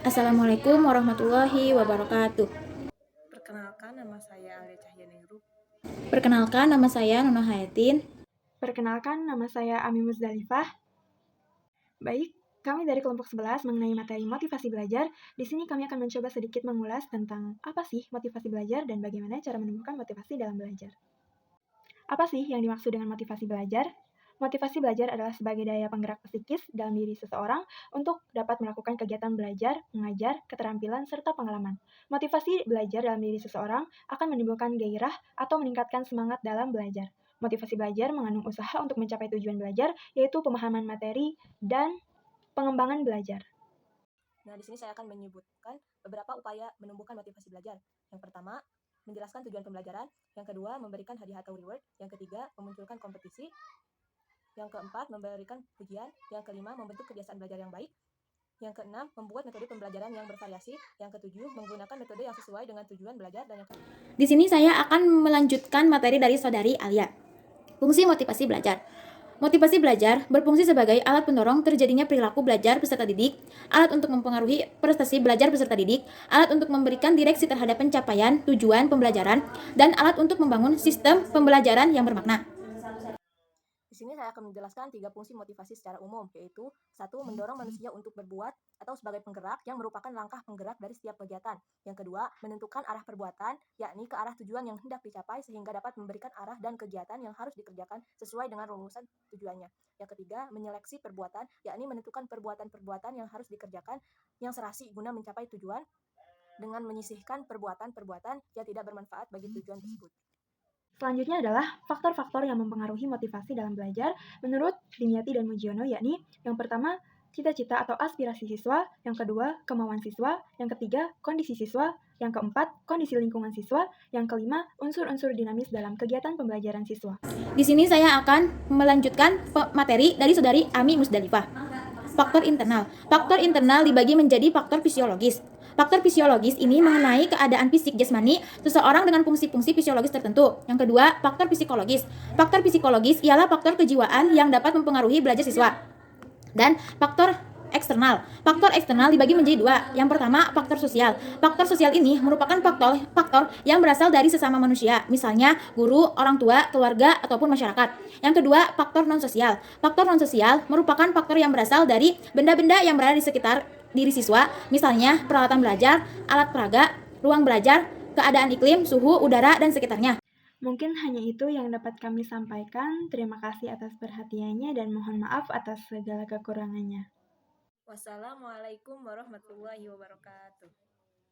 Assalamualaikum warahmatullahi wabarakatuh. Perkenalkan, nama saya Alia Cahyaningrum. Perkenalkan, nama saya Nona Hayatin. Perkenalkan, nama saya Ami Muzdalifah. Baik, kami dari kelompok 11 mengenai materi motivasi belajar. Di sini kami akan mencoba sedikit mengulas tentang apa sih motivasi belajar dan bagaimana cara menemukan motivasi dalam belajar. Apa sih yang dimaksud dengan motivasi belajar? Motivasi belajar adalah sebagai daya penggerak psikis dalam diri seseorang untuk dapat melakukan kegiatan belajar, mengajar, keterampilan, serta pengalaman. Motivasi belajar dalam diri seseorang akan menimbulkan gairah atau meningkatkan semangat dalam belajar. Motivasi belajar mengandung usaha untuk mencapai tujuan belajar, yaitu pemahaman materi dan pengembangan belajar. Nah, di sini saya akan menyebutkan beberapa upaya menumbuhkan motivasi belajar. Yang pertama, menjelaskan tujuan pembelajaran. Yang kedua, memberikan hadiah atau reward. Yang ketiga, memunculkan kompetisi. Yang keempat, memberikan pujian. Yang kelima, membentuk kebiasaan belajar yang baik. Yang keenam, membuat metode pembelajaran yang bervariasi. Yang ketujuh, menggunakan metode yang sesuai dengan tujuan belajar. Dan yang Di sini saya akan melanjutkan materi dari Saudari Alia. Fungsi motivasi belajar. Motivasi belajar berfungsi sebagai alat pendorong terjadinya perilaku belajar peserta didik, alat untuk mempengaruhi prestasi belajar peserta didik, alat untuk memberikan direksi terhadap pencapaian tujuan pembelajaran, dan alat untuk membangun sistem pembelajaran yang bermakna. Di sini saya akan menjelaskan 3 fungsi motivasi secara umum, yaitu 1. Mendorong manusia untuk berbuat atau sebagai penggerak yang merupakan langkah penggerak dari setiap kegiatan. Yang kedua, menentukan arah perbuatan, yakni ke arah tujuan yang hendak dicapai sehingga dapat memberikan arah dan kegiatan yang harus dikerjakan sesuai dengan rumusan tujuannya. Yang ketiga, menyeleksi perbuatan, yakni menentukan perbuatan-perbuatan yang harus dikerjakan yang serasi guna mencapai tujuan dengan menyisihkan perbuatan-perbuatan yang tidak bermanfaat bagi tujuan tersebut. Selanjutnya adalah faktor-faktor yang mempengaruhi motivasi dalam belajar menurut Dimyati dan Mujiono, yakni yang pertama, cita-cita atau aspirasi siswa, yang kedua, kemauan siswa, yang ketiga, kondisi siswa, yang keempat, kondisi lingkungan siswa, yang kelima, unsur-unsur dinamis dalam kegiatan pembelajaran siswa. Di sini saya akan melanjutkan materi dari Saudari Ami Musdalifah. Faktor internal. Faktor internal dibagi menjadi faktor fisiologis. Faktor fisiologis ini mengenai keadaan fisik jasmani seseorang dengan fungsi-fungsi fisiologis tertentu. Yang kedua, faktor psikologis. Faktor psikologis ialah faktor kejiwaan yang dapat mempengaruhi belajar siswa. Dan faktor eksternal. Faktor eksternal dibagi menjadi dua. Yang pertama, faktor sosial. Faktor sosial ini merupakan faktor yang berasal dari sesama manusia, misalnya guru, orang tua, keluarga, ataupun masyarakat. Yang kedua, faktor non-sosial. Faktor non-sosial merupakan faktor yang berasal dari benda-benda yang berada di sekitar diri siswa, misalnya peralatan belajar, alat peraga, ruang belajar, keadaan iklim, suhu, udara, dan sekitarnya. Mungkin hanya itu yang dapat kami sampaikan. Terima kasih atas perhatiannya dan mohon maaf atas segala kekurangannya. Wassalamualaikum warahmatullahi wabarakatuh.